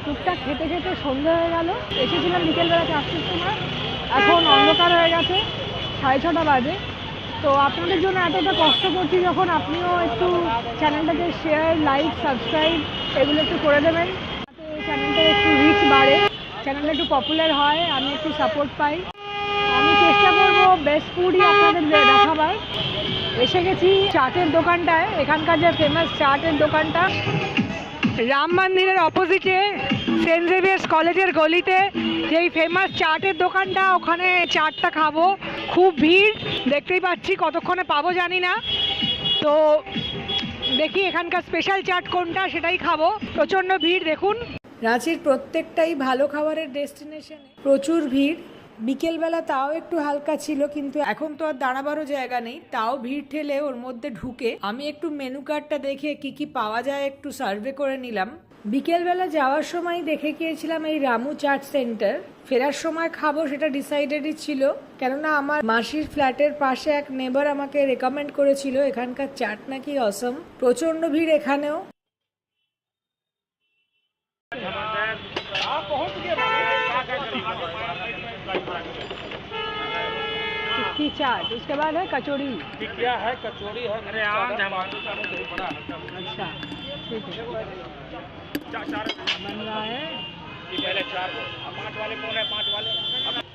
টুকটাক খেতে খেতে সন্ধ্যা হয়ে গেল। এসেছিলাম বিকেলবেলা 4টার সময়, এখন অন্ধকার হয়ে গেছে, 6:30 বাজে। তো আপনাদের জন্য এতটা কষ্ট করছি যখন, আপনিও একটু চ্যানেলটাকে শেয়ার, লাইক, সাবস্ক্রাইব এগুলো একটু করে দেবেন, যাতে চ্যানেলটা একটু রিচ বাড়ে, চ্যানেলটা একটু পপুলার হয়, আমি একটু সাপোর্ট পাই। আমি চেষ্টা করবো বেস্ট ফুডই আপনাদের দেখাবার। এসে গেছি চাটের দোকানটায়, এখানকার যে ফেমাস চাটের দোকানটা, রাম মন্দিরের অপোজিটে সেন্ট জেভিয়ার্স কলেজের গলিতে যেই ফেমাস চাটের দোকানটা, ওখানে চাটটা খাবো। খুব ভিড়, দেখতেই পাচ্ছি, কতক্ষণে পাবো জানি না। তো দেখি এখানকার স্পেশাল চাট কোনটা, সেটাই খাবো। প্রচণ্ড ভিড় দেখুন। রাঁচির প্রত্যেকটাই ভালো খাবারের ডেস্টিনেশনে প্রচুর ভিড়। বিকেলবেলা তাও একটু হালকা ছিল, কিন্তু এখন তো আর দাঁড়াবারও জায়গা নেই, তাও ভিড় ঠেলে ওর মধ্যে ঢুকে আমি একটু মেনু কার্ডটা দেখে কি কি পাওয়া যায় একটু সার্ভে করে নিলাম। বিকেলবেলা যাওয়ার সময় দেখে গিয়েছিলাম এই রামু চাট সেন্টার, ফেরার সময় খাবো সেটা ডিসাইডেডই ছিল, কেননা আমার মাসির ফ্ল্যাটের পাশে এক নেবার আমাকে রেকমেন্ড করেছিল এখানকার চাট নাকি অসম। প্রচন্ড ভিড় এখানেও। टिक्की चाट, उसके बाद है कचौड़ी, टिकिया है, कचौड़ी है, अच्छा ठीक है, बन रहा है। पहले 4 को 5 वाले कौन है, 5 वाले।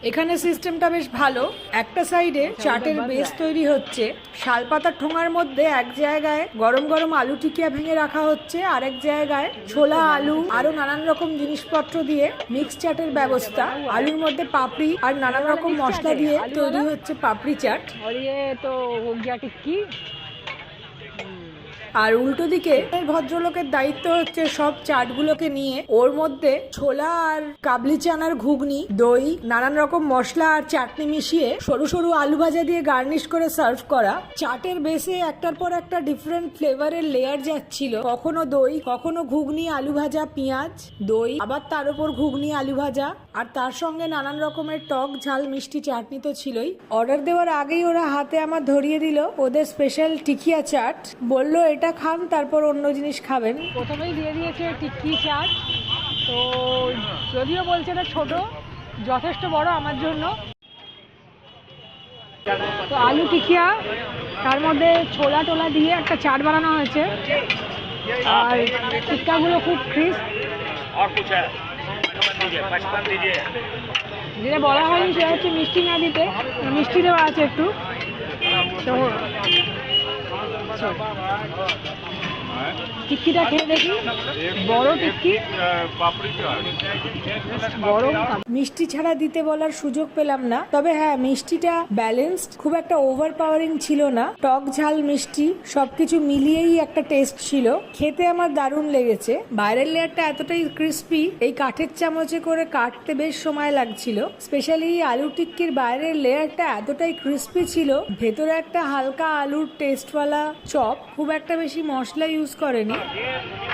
এখানে সিস্টেমটা বেশ ভালো। একটা সাইডে চাটের বেস তৈরি হচ্ছে, শালপাতার ঠোঙার মধ্যে এক জায়গায় গরম গরম আলু টিকিয়া ভেঙে রাখা হচ্ছে, আরেক জায়গায় ছোলা, আলু আরো নানান রকম জিনিসপত্র দিয়ে মিক্স চাটের ব্যবস্থা। আলুর মধ্যে পাপড়ি আর নানান রকম মশলা দিয়ে তৈরি হচ্ছে পাপড়ি চাট। টিক্কি। আর উল্টো দিকে ভদ্রলোকের দায়িত্ব হচ্ছে সব চাটগুলোকে নিয়ে ওর মধ্যে ছোলা আর কাবলি চানার ঘুগনি, দই, নানান রকম মশলা আর চাটনি মিশিয়ে সরু সরু আলু ভাজা দিয়ে গার্নিশ করে সার্ভ করা। চাটের বেসে একটার পর একটা ডিফারেন্ট ফ্লেভারের লেয়ার যাচ্ছিল, কখনো দই, কখনো ঘুগনি, আলু ভাজা, পেঁয়াজ, দই, আবার তার উপর ঘুগনি, আলু ভাজা, আর তার সঙ্গে নানান রকমের টক, ঝাল, মিষ্টি চাটনি তো ছিলই। অর্ডার দেওয়ার আগেই ওরা হাতে আমার ধরিয়ে দিল ওদের স্পেশাল টিকিয়া চাট, বললো এটা খান তারপর অন্য জিনিস খাবেন। প্রথমেই দিয়ে দিয়েছে টিক্কি চাট, তো যদিও বলছে এটা ছোট, যথেষ্ট বড় আমার জন্য। তো আলু টিকিয়া, তার মধ্যে ছোলা টোলা দিয়ে একটা চাট বানানো হয়েছে, আর টিক্কাগুলো খুব ক্রিস্প। যেটা বলা হয়নি সেটা হচ্ছে মিষ্টি না দিতে, মিষ্টি দেওয়া আছে একটু। তো টিক্কিটা খেয়ে দেখি, বড় টিক্কি, গরম। মিষ্টি ছাড়া দিতে বলার সুযোগ পেলাম না, তবে হ্যাঁ মিষ্টিটা ব্যালেন্সড, খুব একটা ওভার পাওয়ারিং ছিল না, টক, ঝাল, মিষ্টি সবকিছু মিলিয়েই একটা টেস্ট ছিল। খেতে আমার দারুণ লেগেছে। বাইরের লেয়ারটা এতটাই ক্রিস্পি, এই কাঠের চামচে করে কাটতে বেশ সময় লাগছিল। স্পেশালি আলু টিক্কির বাইরের লেয়ারটা এতটাই ক্রিস্পি ছিল, ভেতরে একটা হালকা আলুর টেস্টওয়ালা চপ, খুব একটা বেশি মশলা ইউজ করেনি।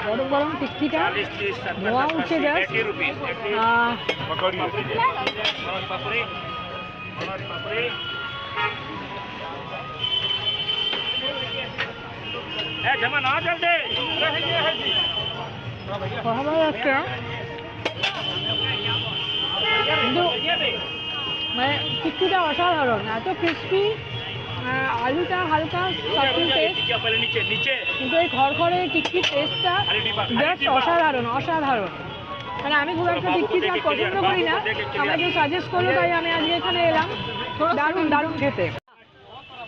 গরম গরম টিক্কিটা ধোয়া উঠছে জাস্ট। কিন্তু মানে টিক্কিটা অসাধারণ, এত ক্রিস্পি, আলুটা হালকা কিন্তু এই খড়খড়ে টিক্কির টেস্টটা জাস্ট অসাধারণ, অসাধারণ। মানে আমি খুব একটা টিক্কি চাট পছন্দ করি না, আমাকে সাজেস্ট করলো তাই আমি আজকে এখানে এলাম। দারুণ দারুণ খেতে।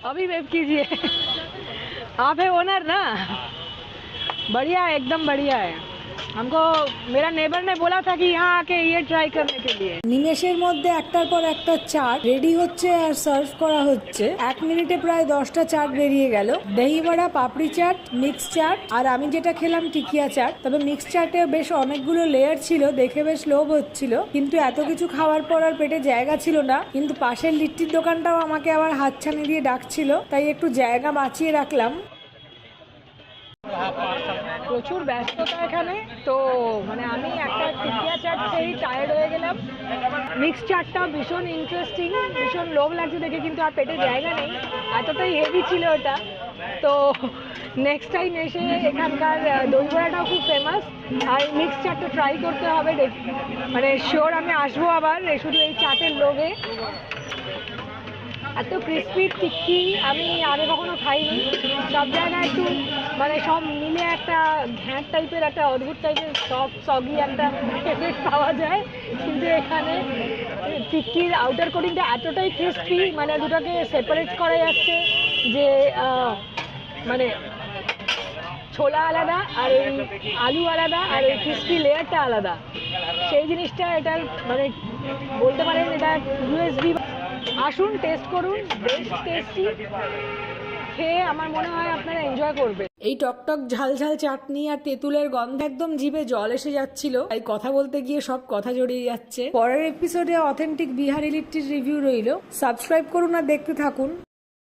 अभी वेब कीजिए, आप है ओनर ना? बढ़िया है, एकदम बढ़िया है। हमको मेरा नेबर ने बोला था कि यहाँ आके ये ट्राई करने के लिए। নিমেষের মধ্যে একটার পর একটা চাট রেডি হচ্ছে আর সার্ভ করা হচ্ছে। 1 মিনিটে প্রায় 10টা চাট বেরিয়ে গেল। দহি বড়া, পাপড়ি চাট, মিক্স চাট, আর আমি যেটা খেলাম টিকিয়া চাট। তবে মিক্স চাটে বেশ অনেকগুলো লেয়ার ছিল, দেখে বেশ লোভ হচ্ছিল, কিন্তু এত কিছু খাওয়ার পর আর পেটে জায়গা ছিল না। কিন্তু পাশের লিট্টির দোকানটাও আমাকে আবার হাতছানি দিয়ে ডাকছিল, তাই একটু জায়গা বাঁচিয়ে রাখলাম। প্রচুর ব্যস্ততা এখানে, তো মানে আমি একটা টিকিয়া চাট খেয়েই টায়ার্ড হয়ে গেলাম। মিক্স চাটটা ভীষণ ইন্টারেস্টিং, ভীষণ লোভ লাগছে দেখে, কিন্তু আর পেটে জায়গা নেই, এতটাই হেভি ছিল ওটা। তো নেক্সট টাইম এসে এখানকার দই বড়াটাও খুব ফেমাস, আর মিক্স চাটটা ট্রাই করতে হবে। মানে শিওর আমি আসবো আবার শুধু এই চাটের লোভে। এত ক্রিসপি টিক্কি আমি আগে কখনো খাইনি। সব জায়গায় একটু মানে সব মিলে একটা ঘ্যাঁট টাইপের, একটা অদ্ভুত টাইপের সফট সগি একটা এফেক্ট পাওয়া যায়, কিন্তু এখানে টিক্কির আউটার কোটিংটা এতটাই ক্রিসপি, মানে দুটোকে সেপারেট করা যাচ্ছে যে মানে ছোলা আলাদা আর এই আলু আলাদা আর এই ক্রিসপি লেয়ারটা আলাদা। সেই জিনিসটা এটার মানে বলতে পারেন এটা ইউএসবি। আসুন, টেস্ট করুন, বেশ টেস্টি। খেয়ে আমার মনে হয় আপনারা এনজয় করবেন। এই টকটক ঝাল ঝাল চাটনি আর তেঁতুলের গন্ধ একদম জিভে জল এসে যাচ্ছিল, তাই কথা বলতে গিয়ে সব কথা জড়িয়ে যাচ্ছে। পরের এপিসোডে অথেন্টিক বিহারি লিট্টির রিভিউ রইল। সাবস্ক্রাইব করুন আর দেখতে থাকুন।